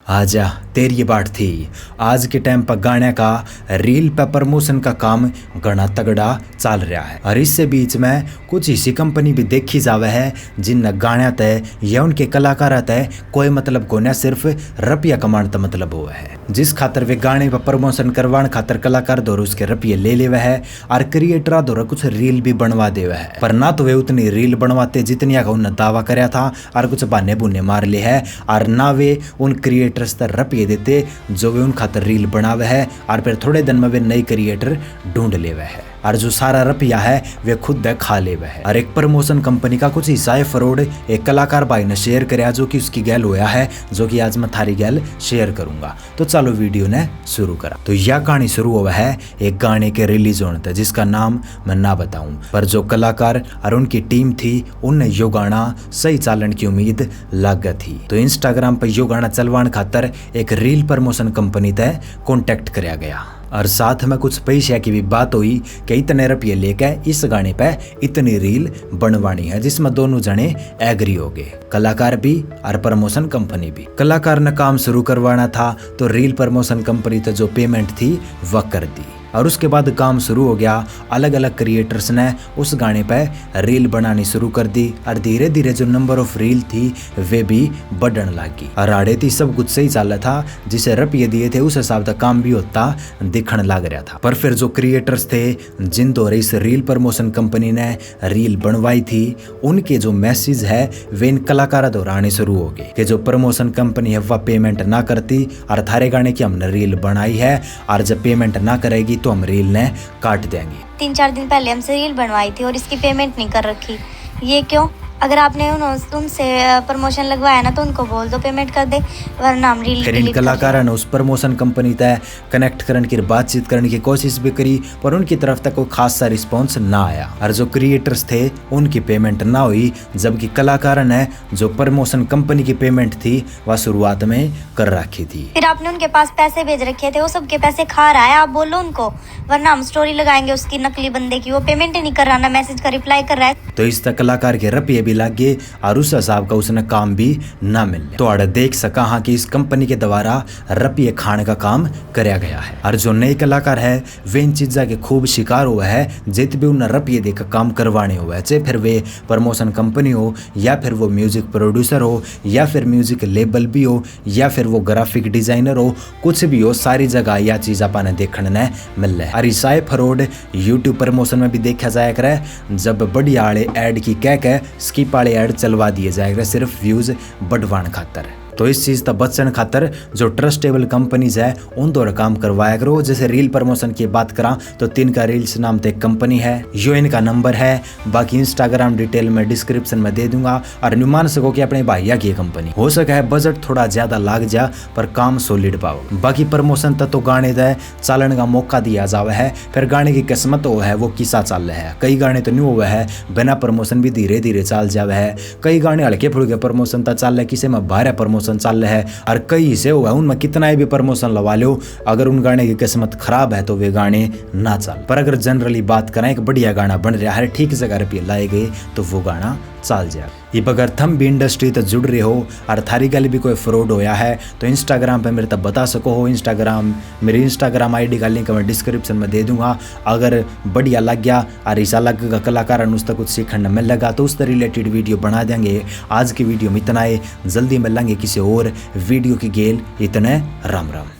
आजा तेरी ये बात थी। आज के टाइम पर गाने का रील पे प्रमोशन का काम घना तगड़ा चल रहा है और इससे बीच में कुछ ऐसी कंपनी भी देखी जावे है जिन गाने तय या उनके कलाकार तय कोई मतलब को न सिर्फ रुपया कमाने का मतलब हुआ है, जिस खातर वे गाने पर प्रमोशन करवाने खातर कलाकार दौर उसके रुपये ले लेवे है और क्रिएटर दौर कुछ रील भी बनवा देवे है। पर ना तो वे उतनी रील बनवाते जितनी का उन्हें दावा कराया था और कुछ बहाने बुने मार ले है और ना वे उन क्रिएटर्स तक रुपये देते जो वे उन खातर रील बनावे है और फिर थोड़े दिन में वे नई क्रिएटर ढूंढ लेवे है और जो सारा रुपया है वे खुद खा ले है। और एक प्रमोशन कंपनी का कुछ हिस्सा फ्रॉड एक कलाकार भाई ने शेयर कराया जो कि उसकी गैल होया है, जो कि आज मैं थारी गैल शेयर करूंगा। तो चलो वीडियो ने शुरू करा। तो यह कहानी शुरू हुआ है एक गाने के रिलीज होने तक जिसका नाम मैं ना बताऊं, पर जो कलाकार और उनकी टीम थी उनने यो गाना सही चालन की उम्मीद लाग थी। तो इंस्टाग्राम पर यो गाना चलवाने खातर एक रील प्रमोशन कंपनी तय कॉन्टेक्ट कराया गया और साथ में कुछ पैसे की भी बात हुई कि इतने रुपये लेके इस गाने पे इतनी रील बनवानी है, जिसमें दोनों जने एग्री हो गए, कलाकार भी और प्रमोशन कंपनी भी। कलाकार ने काम शुरू करवाना था तो रील प्रमोशन कंपनी तो जो पेमेंट थी वह कर दी और उसके बाद काम शुरू हो गया। अलग अलग क्रिएटर्स ने उस गाने पे रील बनानी शुरू कर दी और धीरे धीरे जो नंबर ऑफ रील थी वे भी बढ़ने लगी और आड़े थी सब कुछ सही चल रहा था, जिसे रुपये दिए थे उस हिसाब से काम भी होता दिखने लग रहा था। पर फिर जो क्रिएटर्स थे जिन द्वारा इस रील प्रमोशन कंपनी ने रील बनवाई थी उनके जो मैसेज है वे इन कलाकारों द्वारा आने शुरू हो गए कि जो प्रमोशन कंपनी है वह पेमेंट ना करती और थारे गाने की हमने रील बनाई है और जब पेमेंट ना करेगी तो हम रील ने काट देंगे। 3-4 दिन पहले हमसे रील बनवाई थी और इसकी पेमेंट नहीं कर रखी, ये क्यों? अगर आपने उनसे प्रमोशन लगवाया ना तो उनको बोल दो पेमेंट कर दे, वरना हम रील डिलीट कर। कलाकारों ने उस प्रमोशन कंपनी तय कनेक्ट करने की बातचीत करने की कोशिश भी करी पर उनकी तरफ तक कोई खास सा रिस्पॉन्स ना आया और जो क्रिएटर्स थे उनकी पेमेंट ना हुई, जबकि कलाकारों ने जो प्रमोशन कंपनी की पेमेंट थी वह शुरुआत में कर रखी थी। फिर आपने उनके पास पैसे भेज रखे थे, वो सबके पैसे खा रहा है, आप बोलो उनको, वरना हम स्टोरी लगाएंगे उसकी नकली बंदे की, वो पेमेंट ही नहीं कर रहा ना मैसेज का रिप्लाई कर रहा है। तो इस तक कलाकार के रुपये भी लग गए और उस हिसाब का उसने काम भी ना मिल। तो अड़ देख सका हाँ कि इस कंपनी के द्वारा रुपये खाने का काम कराया गया है और जो नए कलाकार है वे इन चीजा के खूब शिकार हुआ है, जित भी उन्हें रुपये देकर काम करवाने हुआ है, चाहे फिर वे प्रमोशन कंपनी हो या फिर वो म्यूजिक प्रोड्यूसर हो या फिर म्यूजिक लेबल भी हो या फिर वो ग्राफिक डिजाइनर हो, कुछ भी हो, सारी जगह यह चीज अपन देखने ने मिल रहा है। और ईसाई फ्रॉड यूट्यूब प्रमोशन में भी देखा जाया करे, जब बढ़िया वाले ऐड की कह स्किप वाले ऐड चलवा दिए जाएगा सिर्फ व्यूज बढ़वाने खातर। तो इस चीज तक बचने खातर जो ट्रस्टेबल कंपनीज है उन द्वारा काम करवाया करो। जैसे रील प्रमोशन की बात करा तो तिनका रील्स नाम से एक कंपनी है, यो इनका नंबर है, बाकी इंस्टाग्राम डिटेल में डिस्क्रिप्शन में दे दूंगा और मान सको कि अपने भैया की कंपनी हो सका है बजट थोड़ा ज्यादा लाग जा पर काम सॉलिड पाओ। बाकी प्रमोशन तक तो गाने दे चालन का मौका दिया जावा है, फिर गाने की किस्मत हो है वो किसा चल रहा है। कई गाने तो नहीं हुआ है बिना प्रमोशन भी धीरे धीरे चल जावे है, कई गाने हल्के फुल्के प्रमोशन तक चल रहे, किसी में भारे प्रमोशन चल रहा है और कई से हुआ उनमें कितना भी प्रमोशन लगा लो, अगर उन गाने की किस्मत खराब है तो वे गाने ना चल। पर अगर जनरली बात करें एक बढ़िया गाना बन रहा है, ठीक जगह रुपये लाए गए तो वो गाना चल जाए। ये अगर थम भी इंडस्ट्री तक जुड़ रहे हो और थारी गल भी कोई फ्रॉड होया है तो इंस्टाग्राम पे मेरे तक बता सको हो। मेरी इंस्टाग्राम आईडी का लिंक मैं डिस्क्रिप्शन में दे दूंगा। अगर बढ़िया लग गया और ऐसा लगेगा कलाकार उस तक कुछ सीखने मिल लगा तो उससे रिलेटेड वीडियो बना देंगे। आज की वीडियो में इतना है, जल्दी मिलेंगे किसी और वीडियो की गेल। इतने राम राम।